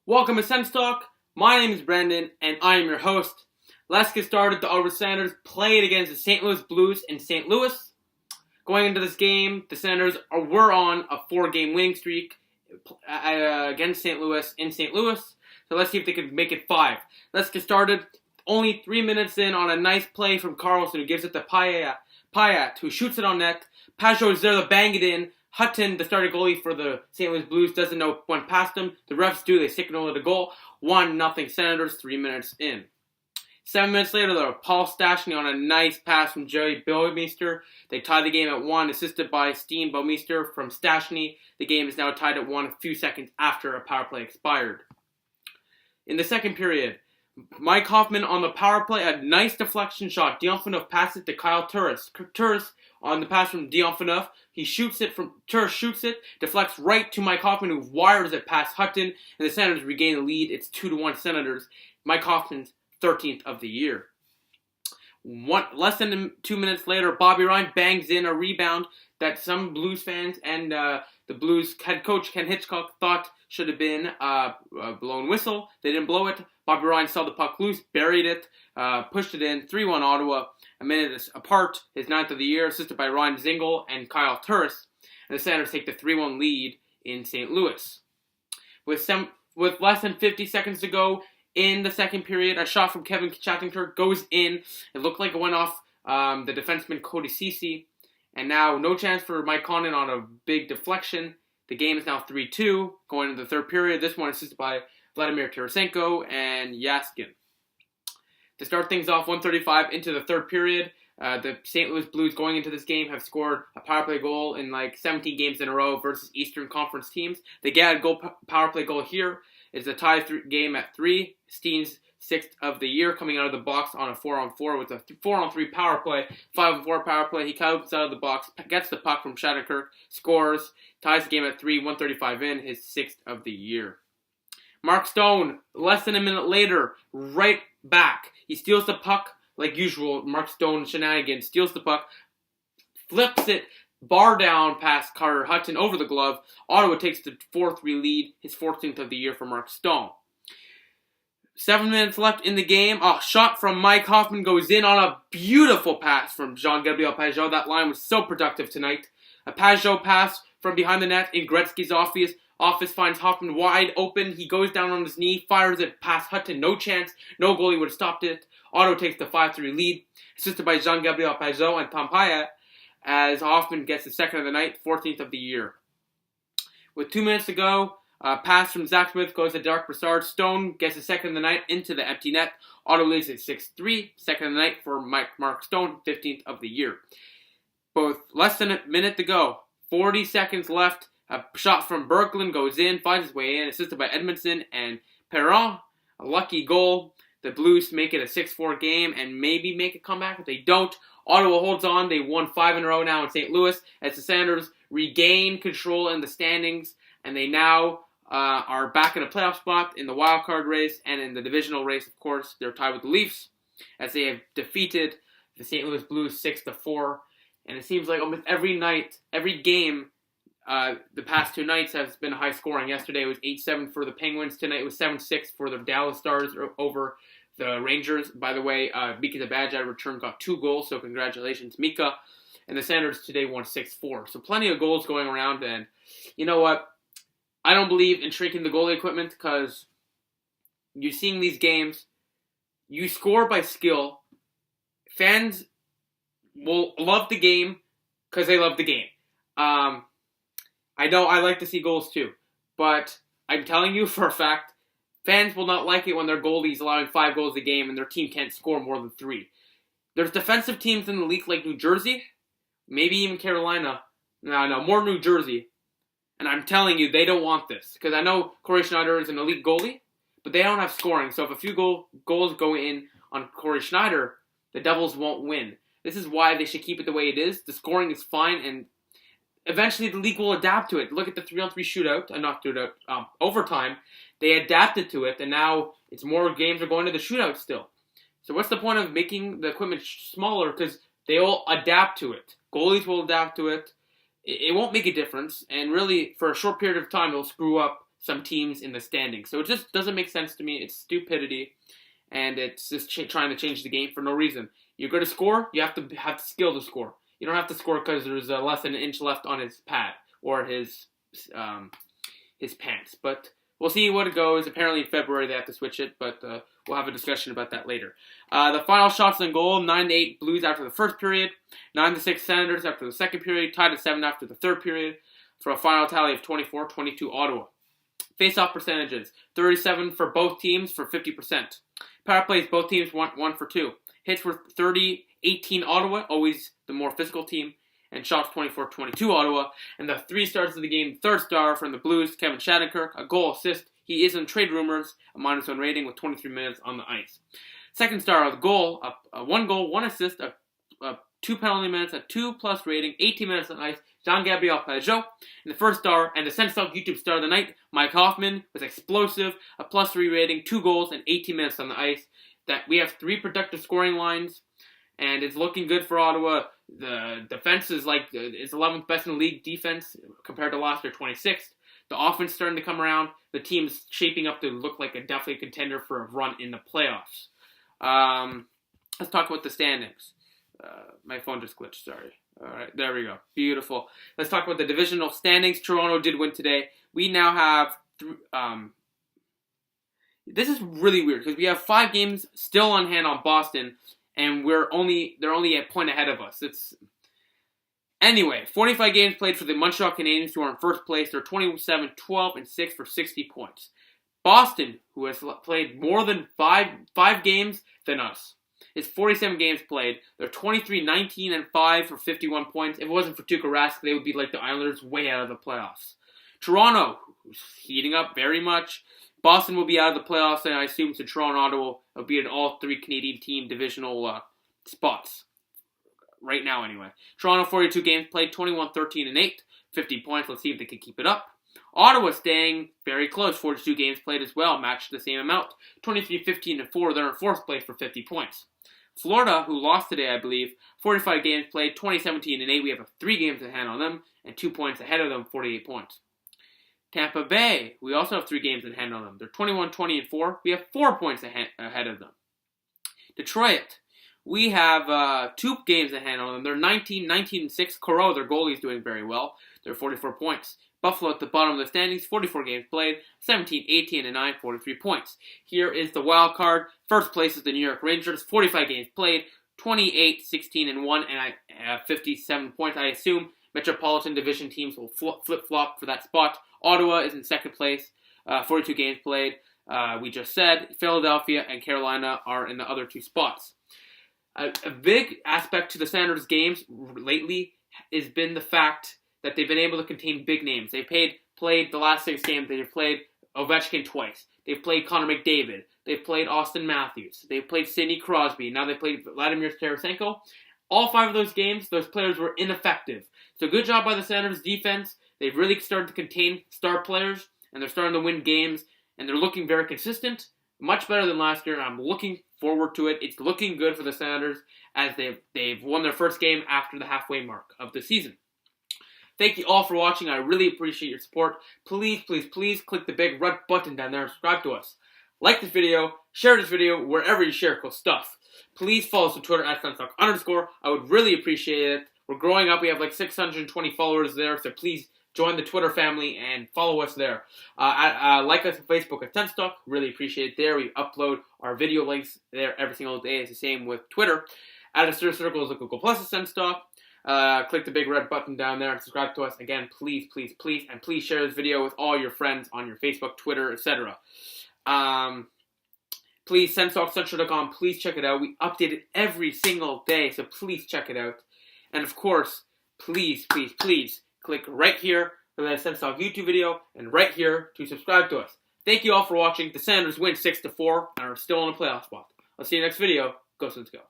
Welcome to SENS Talk. My name is Brendan, and I am your host. Let's get started. The Ottawa Senators played against the St. Louis Blues in St. Louis. Going into this game, the Senators were on a 4-game winning streak against St. Louis in St. Louis. So let's see if they can make it 5. Let's get started. Only 3 minutes in on a nice play from Carlson, who gives it to Payat, who shoots it on net. Pajot is there to bang it in. Hutton, the starting goalie for the St. Louis Blues, doesn't know it went past him. The refs do. They signal it a goal. 1-0 Senators, 3 minutes in. 7 minutes later, though, Paul Stastny on a nice pass from Jerry Bouwmeester. They tie the game at 1, assisted by Steen Bouwmeester from Stastny. The game is now tied at 1 a few seconds after a power play expired. In the second period, Mike Hoffman on the power play, a nice deflection shot. Dionphanov passes it to Kyle Turris. Turris on the pass from Dionphanov. Turris shoots it, deflects right to Mike Hoffman, who wires it past Hutton, and the Senators regain the lead. It's 2-1 Senators. Mike Hoffman's 13th of the year. Less than 2 minutes later, Bobby Ryan bangs in a rebound that some Blues fans and the Blues head coach Ken Hitchcock thought should have been a blown whistle. They didn't blow it. Bobby Ryan saw the puck loose, buried it, pushed it in. 3-1 Ottawa. A minute apart, his 9th of the year, assisted by Ryan Zingle and Kyle Turris. And the Senators take the 3-1 lead in St. Louis. With less than 50 seconds to go in the second period, a shot from Kevin Chattington goes in. It looked like it went off the defenseman Cody Ceci. And now no chance for Mike Condon on a big deflection. The game is now 3-2 going into the third period. This one assisted by Vladimir Tarasenko and Yaskin. To start things off, 1:35 into the third period, the St. Louis Blues going into this game have scored a power play goal in like 17 games in a row versus Eastern Conference teams. They get a power play goal here. It's a tie game at 3. Steen's 6th of the year coming out of the box on a 4-on-4 with a 4-on-3 power play, 5-on-4 power play. He comes out of the box, gets the puck from Shattenkirk, scores, ties the game at 3, 1:35 in, his 6th of the year. Mark Stone, less than a minute later, right back. He steals the puck like usual. Mark Stone shenanigans, steals the puck, flips it, bar down past Carter Hutton over the glove. Ottawa takes the 4-3 lead, his 14th of the year for Mark Stone. 7 minutes left in the game. A shot from Mike Hoffman goes in on a beautiful pass from Jean-Gabriel Pajot. That line was so productive tonight. A Pajot pass from behind the net in Gretzky's office finds Hoffman wide open. He goes down on his knee, fires it past Hutton. No chance. No goalie would have stopped it. Ottawa takes the 5-3 lead, assisted by Jean-Gabriel Pajot and Tom Payat, as Hoffman gets the 2nd of the night, 14th of the year. With 2 minutes to go, pass from Zach Smith goes to Derek Brassard. Stone gets the 2nd of the night into the empty net. Ottawa leads at 6-3. 2nd of the night for Mark Stone, 15th of the year. Both less than a minute to go. 40 seconds left. A shot from Berglund goes in, finds his way in, assisted by Edmondson and Perron. A lucky goal. The Blues make it a 6-4 game and maybe make a comeback. If they don't, Ottawa holds on. They won 5 in a row now in St. Louis as the Senators regain control in the standings, and they now are back in a playoff spot in the wild card race and in the divisional race. Of course, they're tied with the Leafs as they have defeated the St. Louis Blues 6-4. And it seems like almost every night, every game, the past 2 nights has been high scoring. Yesterday it was 8-7 for the Penguins. Tonight it was 7-6 for the Dallas Stars over the Rangers. By the way, Mika Zibanejad return got 2 goals, so congratulations, Mika. And the Senators today won 6-4. So plenty of goals going around, and you know what? I don't believe in shrinking the goalie equipment because you're seeing these games. You score by skill. Fans will love the game because they love the game. I know I like to see goals too, but I'm telling you for a fact, fans will not like it when their goalie's allowing 5 goals a game and their team can't score more than 3. There's defensive teams in the league like New Jersey, maybe even Carolina. No, more New Jersey. And I'm telling you, they don't want this. Because I know Corey Schneider is an elite goalie, but they don't have scoring. So if a few goals go in on Corey Schneider, the Devils won't win. This is why they should keep it the way it is. The scoring is fine, and eventually the league will adapt to it. Look at the 3-on-3 shootout, overtime. They adapted to it, and now it's more games are going to the shootout still. So what's the point of making the equipment smaller? Because they all adapt to it. Goalies will adapt to it. It won't make a difference, and really, for a short period of time, it'll screw up some teams in the standings. So it just doesn't make sense to me. It's stupidity, and it's just trying to change the game for no reason. You're going to score, you have to have the skill to score. You don't have to score because there's less than an inch left on his pad or his pants. But we'll see what it goes. Apparently in February they have to switch it, but we'll have a discussion about that later. The final shots on goal, 9-8 Blues after the first period, 9-6 Senators after the second period, tied at 7 after the third period, for a final tally of 24-22 Ottawa. Face-off percentages, 37 for both teams for 50%. Power plays, both teams 1 for 2. Hits were 30-18 Ottawa, always the more physical team, and shots 24-22 Ottawa. And the 3 stars of the game, third star from the Blues, Kevin Shattenkirk, a goal assist. He is in trade rumors, a -1 rating with 23 minutes on the ice. Second star of the goal, a 1 goal, 1 assist, a 2 penalty minutes, a 2+ rating, 18 minutes on ice, Jean-Gabriel Pageau. And the first star and the SENS YouTube star of the night, Mike Hoffman, was explosive, a +3 rating, 2 goals, and 18 minutes on the ice. That we have 3 productive scoring lines, and it's looking good for Ottawa. The defense is it's 11th best in the league defense compared to last year, 26th. The offense starting to come around. The team's shaping up to look like a definitely contender for a run in the playoffs. Let's talk about the standings. My phone just glitched, sorry. Alright, there we go. Beautiful. Let's talk about the divisional standings. Toronto did win today. We now have this is really weird because we have 5 games still on hand on Boston, and they're only a point ahead of us. Anyway, 45 games played for the Montreal Canadiens, who are in first place. They're 27-12-6 for 60 points. Boston, who has played more than 5 games than us, is 47 games played. They're 23-19-5 for 51 points. If it wasn't for Tuukka Rask, they would be like the Islanders, way out of the playoffs. Toronto, who's heating up very much. Boston will be out of the playoffs, and I assume so Toronto and Ottawa will be in all 3 Canadian team divisional spots. Right now, anyway. Toronto, 42 games played, 21-13-8, 50 points. Let's see if they can keep it up. Ottawa staying very close, 42 games played as well, matched the same amount. 23-15-4, they're in 4th place for 50 points. Florida, who lost today, I believe, 45 games played, 20-17-8. We have 3 games in hand on them, and 2 points ahead of them, 48 points. Tampa Bay, we also have 3 games in hand on them. They're 21-20-4. We have 4 points ahead of them. Detroit, we have 2 games in hand on them. They're 19-6. Coro, their goalie, is doing very well. They're 44 points. Buffalo at the bottom of the standings, 44 games played, 17-18-9, 43 points. Here is the wild card. First place is the New York Rangers, 45 games played, 28-16-1, and 57 points. I assume Metropolitan Division teams will flip-flop for that spot. Ottawa is in second place, 42 games played. We just said Philadelphia and Carolina are in the other 2 spots. A big aspect to the Senators' games lately has been the fact that they've been able to contain big names. They've played the last 6 games. They've played Ovechkin twice. They've played Connor McDavid. They've played Austin Matthews. They've played Sidney Crosby. Now they played Vladimir Tarasenko. All 5 of those games, those players were ineffective. So good job by the Senators' defense. They've really started to contain star players, and they're starting to win games, and they're looking very consistent, much better than last year, and I'm looking forward to it. It's looking good for the Senators as they've won their first game after the halfway mark of the season. Thank you all for watching. I really appreciate your support. Please, please, please click the big red button down there and subscribe to us. Like this video, share this video wherever you share cool stuff. Please follow us on Twitter at @SenStalk_. I would really appreciate it. We're growing up. We have like 620 followers there, so please join the Twitter family and follow us there. Like us on Facebook at SenStalk. Really appreciate it there. We upload our video links there every single day. It's the same with Twitter. Add a circle is a Google Plus at SenStalk. Click the big red button down there and subscribe to us. Again, please, please, please, and please share this video with all your friends on your Facebook, Twitter, etc. Please, SenStalkCentral.com, please check it out. We update it every single day, so please check it out. And of course, please, please, please, click right here for the SenStalk YouTube video, and right here to subscribe to us. Thank you all for watching. The Senators win 6-4 and are still in a playoff spot. I'll see you next video. Go Sens go.